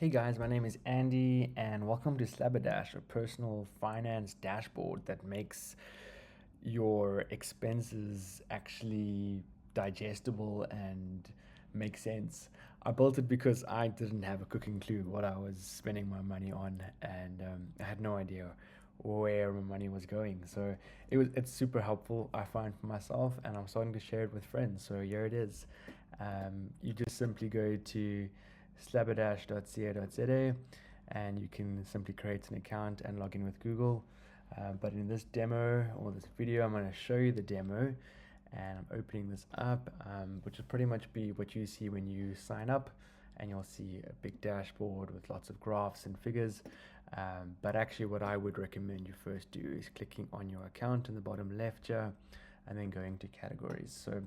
Hey guys, my name is Andy, and welcome to SlabaDash, a personal finance dashboard that makes your expenses actually digestible and make sense. I built it because I didn't have a cooking clue what I was spending my money on, and I had no idea where my money was going. So it's super helpful, I find, for myself, and I'm starting to share it with friends. So here it is. You just simply go to slabadash.co.za and you can simply create an account and log in with Google. But in this demo or this video, I'm going to show you the demo, and I'm opening this up, which will pretty much be what you see when you sign up, and you'll see a big dashboard with lots of graphs and figures. But actually, what I would recommend you first do is clicking on your account in the bottom left here, and then going to categories. So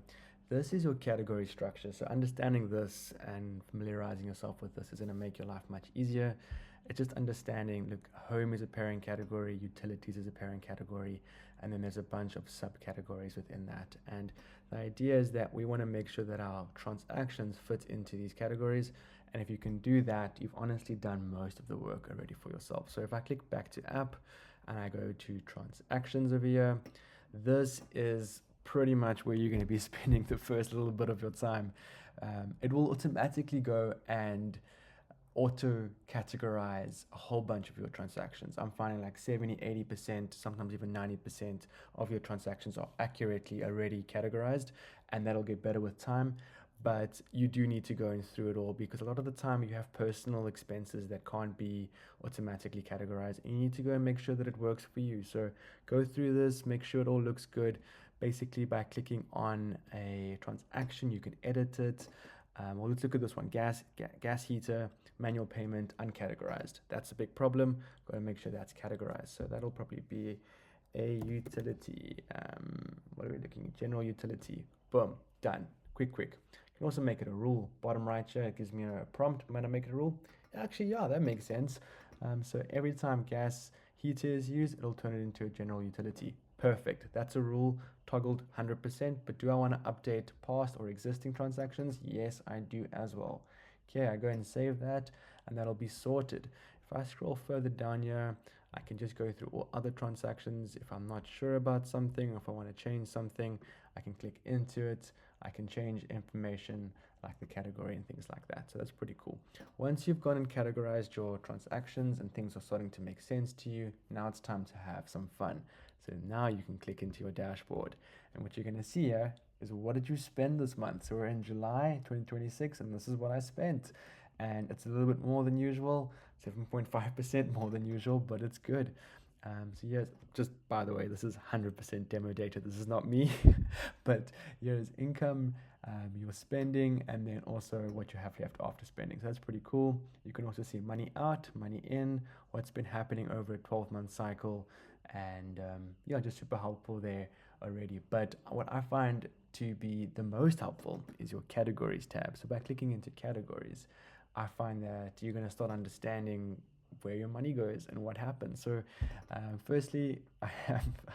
this is your category structure. So understanding this and familiarizing yourself with this is going to make your life much easier. It's just understanding, look, home is a parent category, utilities is a parent category, and then there's a bunch of subcategories within that. And the idea is that we want to make sure that our transactions fit into these categories. And if you can do that, you've honestly done most of the work already for yourself. So if I click back to app and I go to transactions over here, this is pretty much where you're going to be spending the first little bit of your time. It will automatically go and auto categorize a whole bunch of your transactions. I'm finding like 70-80%, sometimes even 90% of your transactions are accurately already categorized, and that'll get better with time. But you do need to go in through it all, because a lot of the time you have personal expenses that can't be automatically categorized, and you need to go and make sure that it works for you. So go through this, make sure it all looks good. Basically, by clicking on a transaction, you can edit it. Well, let's look at this one: gas heater, manual payment, uncategorized. That's a big problem. Got to make sure that's categorized. So that'll probably be a utility. What are we looking at? General utility. Boom, done. Quick. You can also make it a rule. Bottom right here, it gives me a prompt. Might I make it a rule? Actually, yeah, that makes sense. So every time gas heater is used, it'll turn it into a general utility. Perfect. That's a rule toggled 100%. But do I want to update past or existing transactions? Yes, I do as well. Okay, I go and save that, and that'll be sorted. If I scroll further down here, I can just go through all other transactions. If I'm not sure about something, or if I want to change something, I can click into it. I can change information like the category and things like that. So that's pretty cool. Once you've gone and categorized your transactions and things are starting to make sense to you, now it's time to have some fun. So now you can click into your dashboard, and what you're going to see here is, what did you spend this month? So we're in July 2026, and this is what I spent. And it's a little bit more than usual, 7.5% more than usual, but it's good. So yes, just by the way, this is 100% demo data. This is not me, but here's income, your spending, and then also what you have left after spending. So that's pretty cool. You can also see money out, money in, what's been happening over a 12-month cycle, and yeah, just super helpful there already. But what I find to be the most helpful is your categories tab. So by clicking into categories, I find that you're going to start understanding where your money goes and what happens. So firstly, I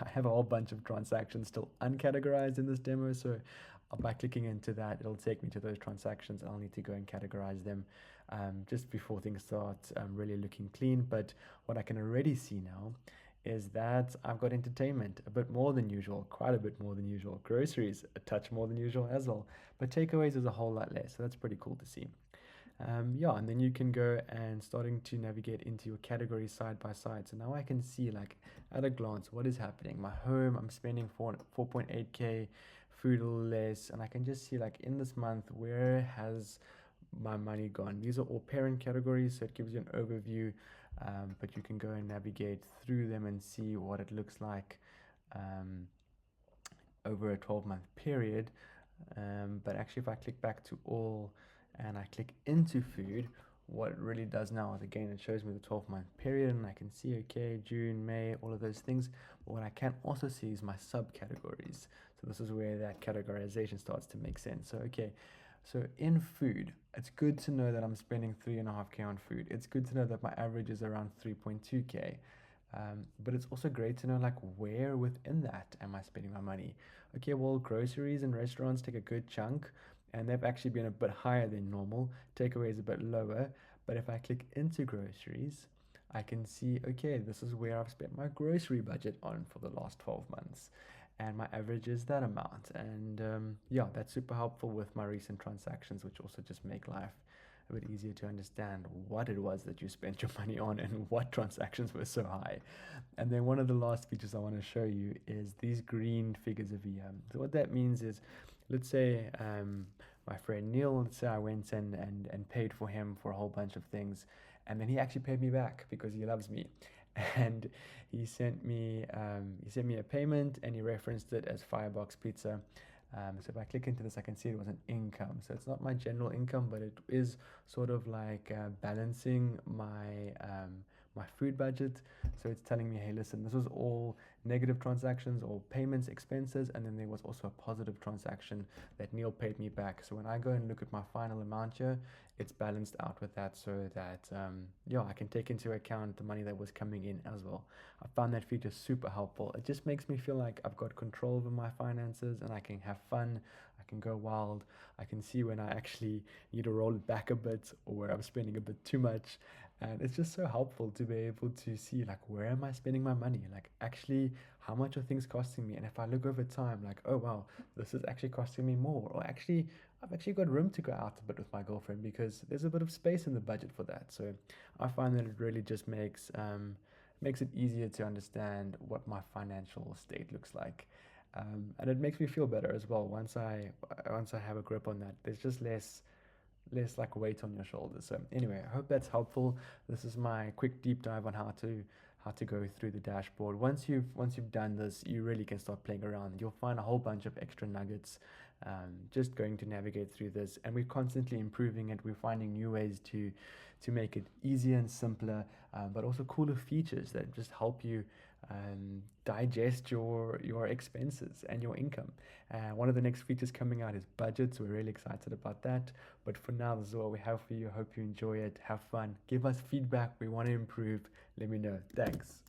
have a whole bunch of transactions still uncategorized in this demo. So by clicking into that, it'll take me to those transactions. I'll need to go and categorize them just before things start really looking clean. But what I can already see now is that I've got entertainment a bit more than usual, quite a bit more than usual. Groceries a touch more than usual as well, but takeaways is a whole lot less. So that's pretty cool to see. Yeah, and then you can go and starting to navigate into your categories side by side. So now I can see, like, at a glance, what is happening. My home, I'm spending 4.8K, food a little less, and I can just see, like, in this month, where has my money gone. These are all parent categories, so it gives you an overview, but you can go and navigate through them and see what it looks like um, over a 12-month period. But actually, if I click back to all and I click into food, what it really does now is, again, it shows me the 12-month period, and I can see, okay, June, May, all of those things. But what I can also see is my subcategories. So this is where that categorization starts to make sense. So, okay, so in food, it's good to know that I'm spending 3.5K on food. It's good to know that my average is around 3.2K. But it's also great to know, like, where within that am I spending my money. Okay, well, groceries and restaurants take a good chunk, and they've actually been a bit higher than normal. Takeaway is a bit lower, but if I click into groceries, I can see, okay, this is where I've spent my grocery budget on for the last 12 months. And my average is that amount. And yeah, that's super helpful with my recent transactions, which also just make life a bit easier to understand what it was that you spent your money on and what transactions were so high. And then one of the last features I want to show you is these green figures of EM. So what that means is, let's say my friend Neil, let's say I went and paid for him for a whole bunch of things, and then he actually paid me back because he loves me. And he sent me a payment, and he referenced it as Firebox Pizza. So if I click into this, I can see it was an income. So it's not my general income, but it is sort of like balancing my food budget. So it's telling me, hey, listen, this was all negative transactions or payments, expenses, and then there was also a positive transaction that Neil paid me back. So when I go and look at my final amount here, it's balanced out with that, so that yeah, I can take into account the money that was coming in as well. I found that feature super helpful. It just makes me feel like I've got control over my finances and I can have fun. I can go wild. I can see when I actually need to roll it back a bit or where I'm spending a bit too much. And it's just so helpful to be able to see, like, where am I spending my money? Like, actually, how much are things costing me? And if I look over time, like, oh wow, this is actually costing me more. Or actually, I've actually got room to go out a bit with my girlfriend because there's a bit of space in the budget for that. So I find that it really just makes it easier to understand what my financial state looks like. And it makes me feel better as well once I have a grip on that. There's just less like weight on your shoulders. So anyway, I hope that's helpful. This is my quick deep dive on how to go through the dashboard. Once you've done this, you really can start playing around. You'll find a whole bunch of extra nuggets just going to navigate through this, and we're constantly improving it. We're finding new ways to make it easier and simpler, but also cooler features that just help you digest your expenses and your income. One of the next features coming out is budgets. We're really excited about that. But for now, this is what we have for you. Hope you enjoy it. Have fun. Give us feedback. We want to improve. Let me know. Thanks.